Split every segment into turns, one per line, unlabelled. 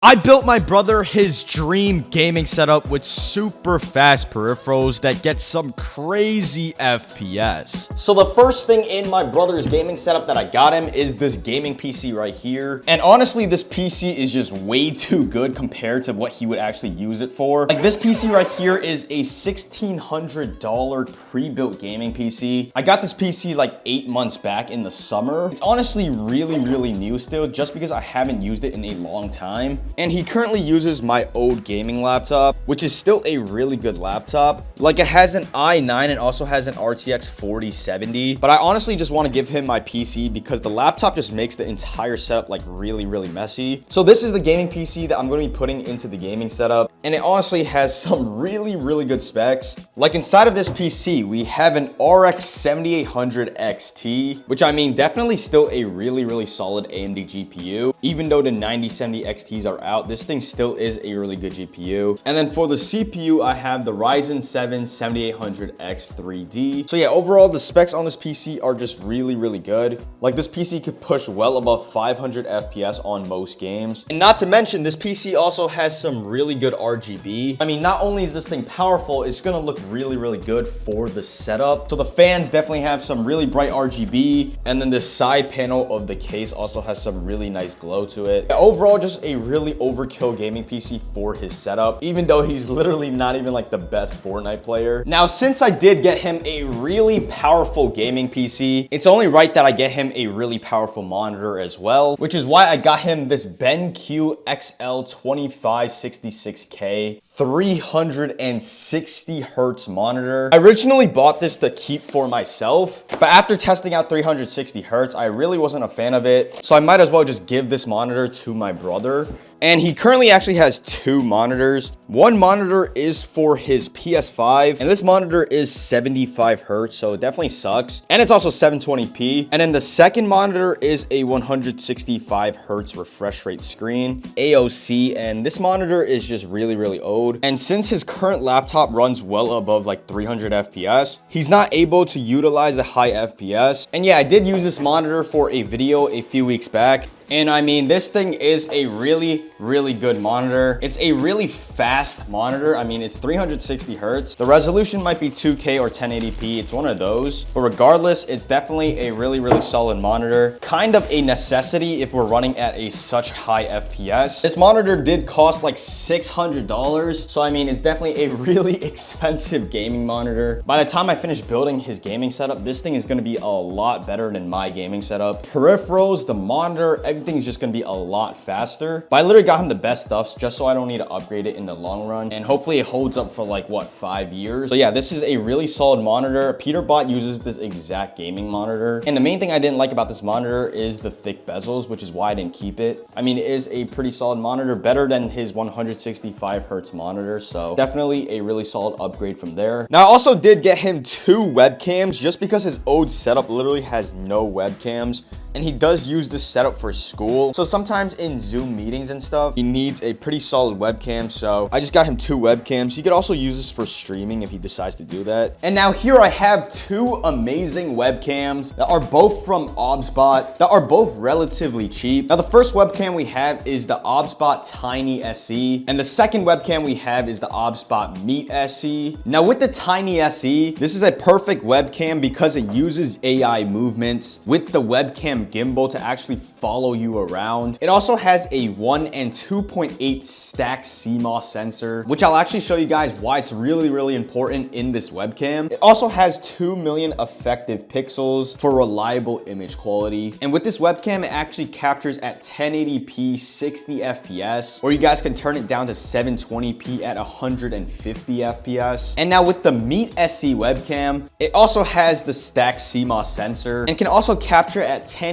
I built my brother his dream gaming setup with super fast peripherals that get some crazy FPS. So the first thing in my brother's gaming setup that I got him is this gaming PC right here. And honestly, this PC is just way too good compared to what he would actually use it for. Like this PC right here is a $1,600 pre-built gaming PC. I got this PC like 8 months back in the summer. It's honestly really new still, just because I haven't used it in a long time. And he currently uses my old gaming laptop, which is still a really good laptop. Like it has an i9 and also has an RTX 4070. But I honestly just want to give him my PC because the laptop just makes the entire setup like really messy. So this is the gaming PC that I'm going to be putting into the gaming setup. And it honestly has some really good specs. Like inside of this PC, we have an RX 7800 XT, which I mean, definitely still a really solid AMD GPU. Even though the 9070 XTs are out, this thing still is a really good GPU. And then for the CPU, I have the Ryzen 7 7800X 3D. So yeah, overall, the specs on this PC are just really good. Like this PC could push well above 500 FPS on most games. And not to mention, this PC also has some really good RGB. I mean, not only is this thing powerful, it's gonna look really good for the setup. So the fans definitely have some really bright RGB. And then the side panel of the case also has some really nice glow to it. Yeah, overall, just a really overkill gaming PC for his setup, even though he's literally not even like the best Fortnite player. Now, since I did get him a really powerful gaming PC, it's only right that I get him a really powerful monitor as well, which is why I got him this BenQ XL 2566K 360 Hertz monitor. I originally bought this to keep for myself, but after testing out 360 Hertz, I really wasn't a fan of it. So I might as well just give this monitor to my brother. And he currently actually has 2 monitors. One monitor is for his PS5, and this monitor is 75 Hertz, so it definitely sucks. And it's also 720p. And then the second monitor is a 165 Hertz refresh rate screen, AOC, and this monitor is just really old. And since his current laptop runs well above like 300 FPS, he's not able to utilize the high FPS. And yeah, I did use this monitor for a video a few weeks back. And I mean, this thing is a really good monitor. It's a really fast monitor. I mean, it's 360 Hertz. The resolution might be 2K or 1080p. It's one of those. But regardless, it's definitely a really solid monitor. Kind of a necessity if we're running at a such high FPS. This monitor did cost like $600. So I mean, it's definitely a really expensive gaming monitor. By the time I finish building his gaming setup, this thing is gonna be a lot better than my gaming setup. Peripherals, the monitor, everything's just gonna be a lot faster. But I literally got him the best stuffs just so I don't need to upgrade it in the long run. And hopefully it holds up for like, what, 5 years? So yeah, this is a really solid monitor. Peterbot uses this exact gaming monitor. And the main thing I didn't like about this monitor is the thick bezels, which is why I didn't keep it. I mean, it is a pretty solid monitor, better than his 165 Hertz monitor. So definitely a really solid upgrade from there. Now I also did get him 2 webcams just because his old setup literally has no webcams. And he does use this setup for school. So sometimes in Zoom meetings and stuff, he needs a pretty solid webcam. So I just got him 2 webcams. He could also use this for streaming if he decides to do that. And now here I have 2 amazing webcams that are both from OBSBOT, that are both relatively cheap. Now the first webcam we have is the OBSBOT Tiny SE. And the second webcam we have is the OBSBOT Meet SE. Now with the Tiny SE, this is a perfect webcam because it uses AI movements with the webcam gimbal to actually follow you around. It also has a 1 and 2.8 stack CMOS sensor, which I'll actually show you guys why it's really important in this webcam. It also has 2 million effective pixels for reliable image quality. And with this webcam, it actually captures at 1080p 60 FPS, or you guys can turn it down to 720p at 150 FPS. And now with the Meet SE webcam, it also has the stack CMOS sensor and can also capture at 1080p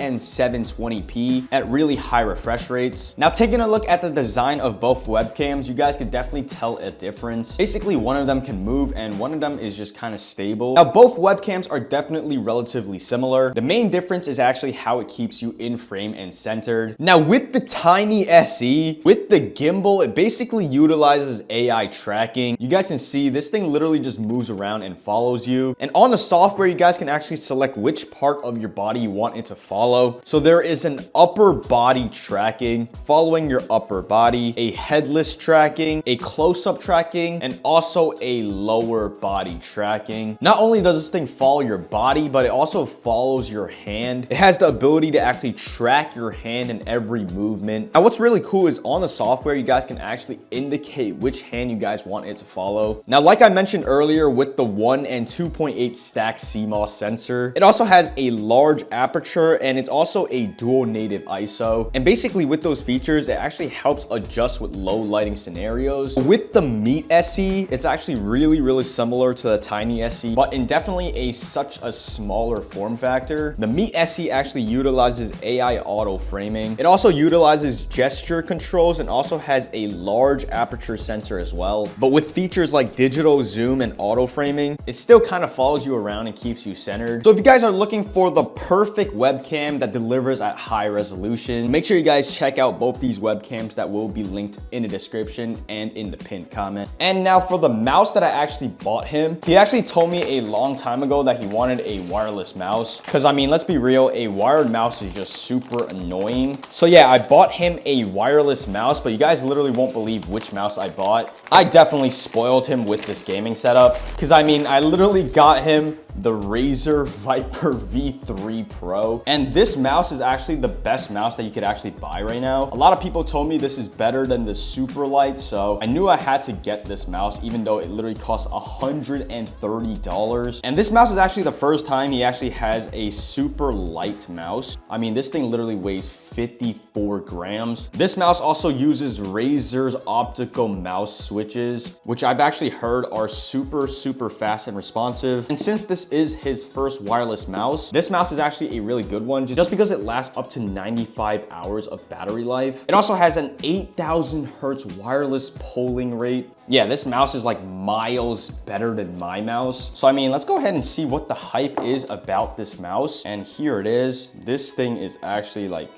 and 720p at really high refresh rates. Now taking a look at the design of both webcams, you guys can definitely tell a difference. Basically, one of them can move and one of them is just kind of stable. Now both webcams are definitely relatively similar. The main difference is actually how it keeps you in frame and centered. Now with the Tiny SE, with the gimbal, it basically utilizes AI tracking. You guys can see this thing literally just moves around and follows you. And on the software, you guys can actually select which part of your body you want it to follow. So there is an upper body tracking, following your upper body, a headless tracking, a close-up tracking, and also a lower body tracking. Not only does this thing follow your body, but it also follows your hand. It has the ability to actually track your hand in every movement. Now, what's really cool is on the software, you guys can actually indicate which hand you guys want it to follow. Now, like I mentioned earlier with the 1 and 2.8 stack CMOS sensor, it also has a large aperture and it's also a dual native ISO. And basically with those features, it actually helps adjust with low lighting scenarios. With the Meet SE, it's actually really similar to the Tiny SE, but in definitely such a smaller form factor. The Meet SE actually utilizes AI auto framing. It also utilizes gesture controls and also has a large aperture sensor as well. But with features like digital zoom and auto framing, it still kind of follows you around and keeps you centered. So if you guys are looking for the perfect webcam that delivers at high resolution, make sure you guys check out both these webcams that will be linked in the description and in the pinned comment. And now for the mouse that I actually bought him, he actually told me a long time ago that he wanted a wireless mouse. Because I mean, let's be real, a wired mouse is just super annoying. So yeah, I bought him a wireless mouse, but you guys literally won't believe which mouse I bought. I definitely spoiled him with this gaming setup. Because I mean, I literally got him the Razer Viper V3 Pro. And this mouse is actually the best mouse that you could actually buy right now. A lot of people told me this is better than the Superlight, so I knew I had to get this mouse, even though it literally costs $130. And this mouse is actually the first time he actually has a super light mouse. I mean, this thing literally weighs 54 grams. This mouse also uses Razer's optical mouse switches, which I've actually heard are super fast and responsive. And since this is his first wireless mouse, this mouse is actually a really good one just because it lasts up to 95 hours of battery life. It also has an 8,000 hertz wireless polling rate. Yeah, this mouse is like miles better than my mouse. So I mean, let's go ahead and see what the hype is about this mouse. And here it is. This thing is actually like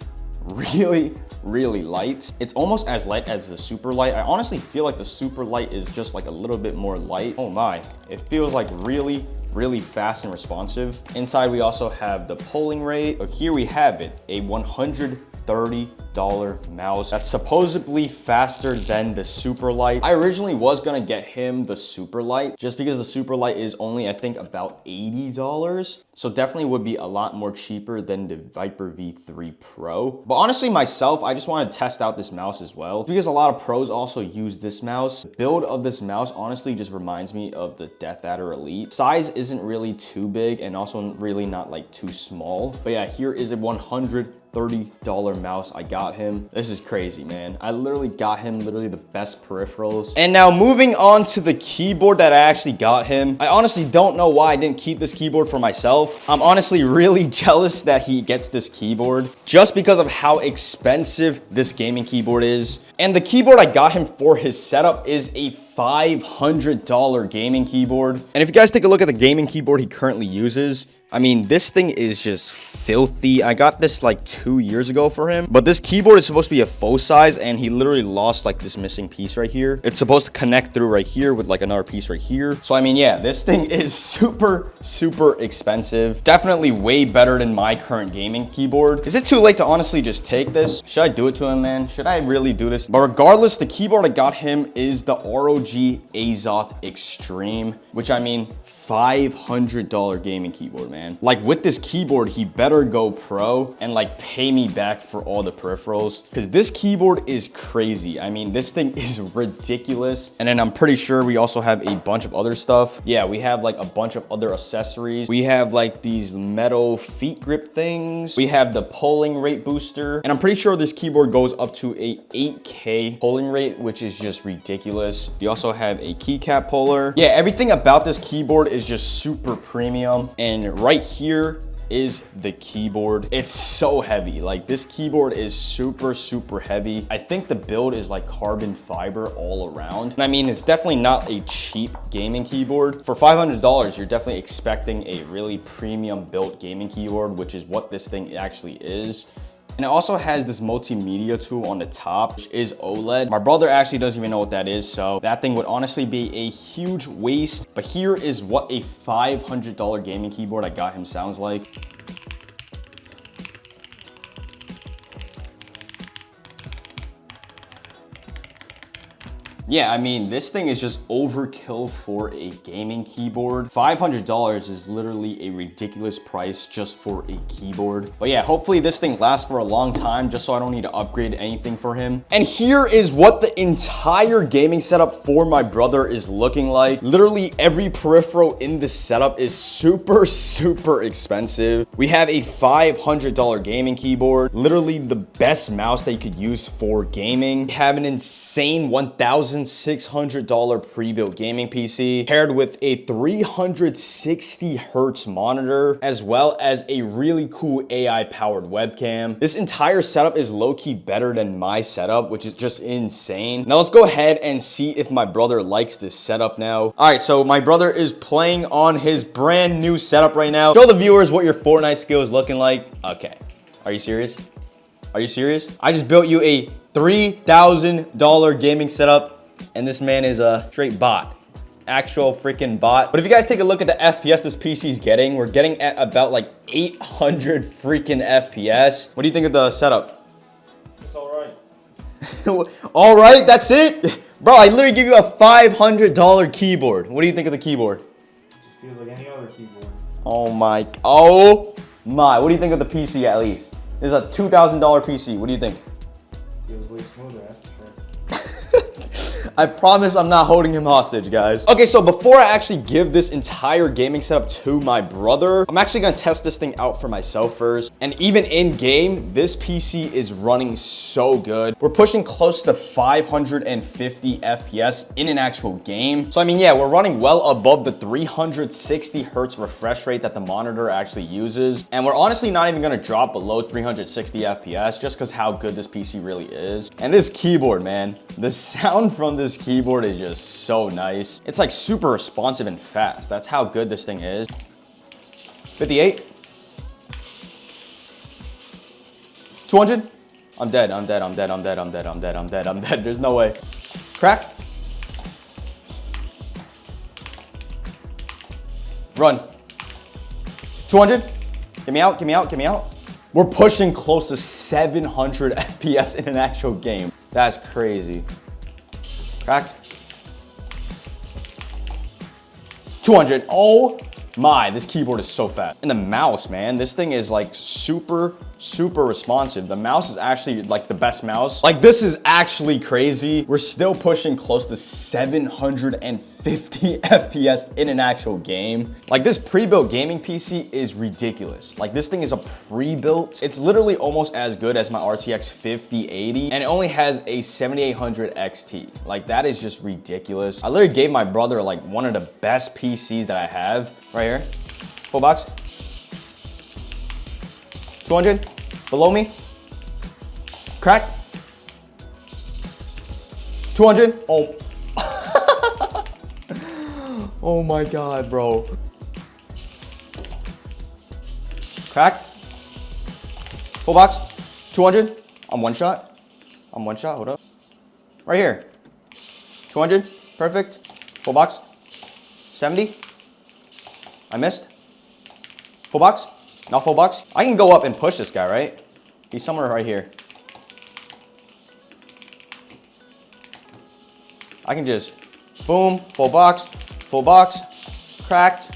really light. It's almost as light as the Superlight. I honestly feel like the Superlight is just like a little bit more light. Oh my, it feels like really fast and responsive. Inside we also have the polling rate. So here we have it, a $130 mouse that's supposedly faster than the Superlight. I originally was gonna get him the Superlight just because the Superlight is only, I think, about $80. So definitely would be a lot more cheaper than the Viper V3 Pro. But honestly, myself, I just want to test out this mouse as well because a lot of pros also use this mouse. The build of this mouse honestly just reminds me of the Death Adder Elite. Size isn't really too big and also really not like too small. But yeah, here is a $130 mouse. I got him. This is crazy, man. I literally got him literally the best peripherals. And now moving on to the keyboard that I actually got him. I honestly don't know why I didn't keep this keyboard for myself. I'm honestly really jealous that he gets this keyboard just because of how expensive this gaming keyboard is. And the keyboard I got him for his setup is a $500 gaming keyboard. And if you guys take a look at the gaming keyboard he currently uses, I mean, this thing is just filthy. I got this like 2 years ago for him, but this keyboard is supposed to be a faux size and he literally lost like this missing piece right here. It's supposed to connect through right here with like another piece right here. So I mean, yeah, this thing is super expensive. Definitely way better than my current gaming keyboard. Is it too late to honestly just take this? Should I do it to him, man? Should I really do this? But regardless, the keyboard I got him is the ROG Azoth Extreme, which I mean, $500 gaming keyboard, man. Like with this keyboard, he better go pro and like pay me back for all the peripherals because this keyboard is crazy. I mean, this thing is ridiculous. And then I'm pretty sure we also have a bunch of other stuff. Yeah, we have like a bunch of other accessories. We have like these metal feet grip things. We have the polling rate booster. And I'm pretty sure this keyboard goes up to a 8K polling rate, which is just ridiculous. We also have a keycap puller. Yeah, everything about this keyboard is just super premium. And right here is the keyboard. It's so heavy. Like this keyboard is super heavy. I think the build is like carbon fiber all around. And I mean, it's definitely not a cheap gaming keyboard. For $500, you're definitely expecting a really premium built gaming keyboard, which is what this thing actually is. And it also has this multimedia tool on the top, which is OLED. My brother actually doesn't even know what that is, so that thing would honestly be a huge waste. But here is what a $500 gaming keyboard I got him sounds like. Yeah, I mean, this thing is just overkill for a gaming keyboard. $500 is literally a ridiculous price just for a keyboard. But yeah, hopefully this thing lasts for a long time just so I don't need to upgrade anything for him. And here is what the entire gaming setup for my brother is looking like. Literally every peripheral in this setup is super, super expensive. We have a $500 gaming keyboard, literally the best mouse that you could use for gaming. We have an insane $1,600 pre-built gaming PC paired with a 360 hertz monitor, as well as a really cool AI powered webcam. This entire setup is low-key better than my setup, which is just insane. Now let's go ahead and see if my brother likes this setup now. All right, so my brother is playing on his brand new setup right now. Show the viewers what your Fortnite skill is looking like. Okay, are you serious? Are you serious? I just built you a $3,000 gaming setup, and this man is a straight bot. Actual freaking bot. But if you guys take a look at the FPS this PC is getting, we're getting at about like 800 freaking FPS. What do you think of the setup?
It's all right.
All right, that's it? Bro, I literally give you a $500 keyboard. What do you think of the keyboard?
It just feels like any other keyboard.
Oh my. What do you think of the PC at least? This is a $2,000 PC. What do you think?
Feels way smoother, that's for sure.
I promise I'm not holding him hostage, guys. Okay, so before I actually give this entire gaming setup to my brother, I'm actually gonna test this thing out for myself first. And even in game, this PC is running so good. We're pushing close to 550 FPS in an actual game. So I mean, yeah, we're running well above the 360 hertz refresh rate that the monitor actually uses. And we're honestly not even gonna drop below 360 FPS just because how good this PC really is. And this keyboard, man, the sound from this keyboard is just so nice. It's like super responsive and fast. That's how good this thing is. 58. 200. I'm dead. There's no way. Crack. Run. 200. Get me out. We're pushing close to 700 FPS in an actual game. That's crazy. Cracked. 200. Oh my, this keyboard is so fast. And the mouse, man, this thing is like super responsive. The mouse is actually like the best mouse. Like, this is actually crazy. We're still pushing close to 750 FPS in an actual game. Like, this pre-built gaming PC is ridiculous. Like, this thing is a pre-built. It's literally almost as good as my RTX 5080, and it only has a 7800 XT. Like, that is just ridiculous. I literally gave my brother like one of the best PCs that I have right here. Full box. 200. Below me. Crack. 200. Oh. Oh my God, bro. Crack. Full box. 200. I'm one shot. Hold up. Right here. 200. Perfect. Full box. 70. I missed. Full box. Not full box. I can go up and push this guy, right? He's somewhere right here. I can just boom, full box, cracked.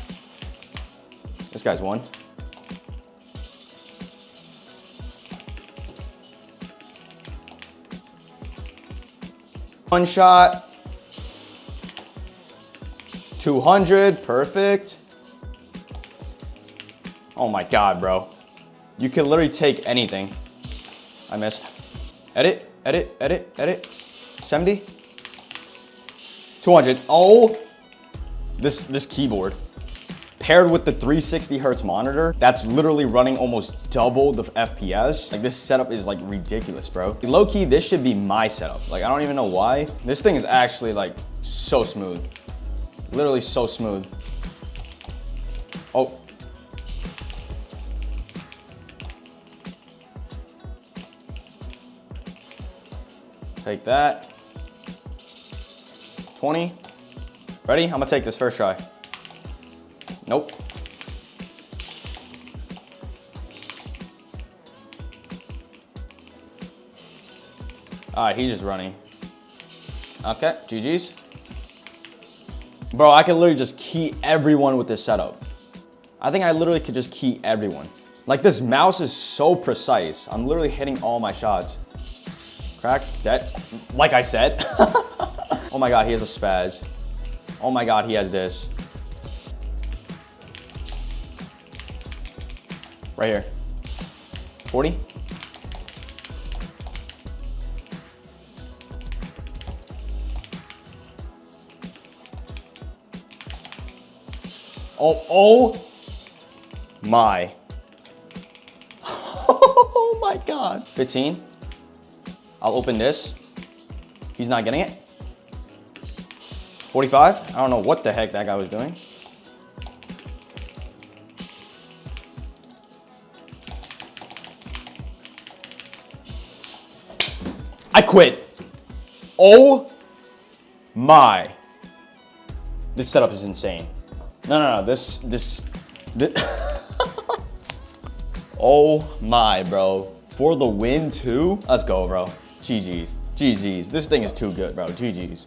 This guy's one. One shot. 200, perfect. Oh my God, bro. You can literally take anything. I missed. Edit. 70. 200. Oh, this keyboard paired with the 360 hertz monitor, that's literally running almost double the FPS. Like, this setup is like ridiculous, bro. Low key, this should be my setup. Like, I don't even know why. This thing is actually like so smooth. Literally so smooth. Oh. Take that. 20. Ready? I'm gonna take this first try. Nope. All right, he's just running. Okay, GG's. Bro, I could literally just key everyone with this setup. I think I literally could just key everyone. Like, this mouse is so precise. I'm literally hitting all my shots. Crack, dead. Like I said. Oh my God, he has a spaz. Oh my God, he has this. Right here. 40. Oh my. Oh my God. 15. I'll open this. He's not getting it. 45. I don't know what the heck that guy was doing. I quit. Oh my. This setup is insane. No, this. Oh my, bro. For the win too? Let's go, bro. GG's. GG's. This thing is too good, bro. GG's.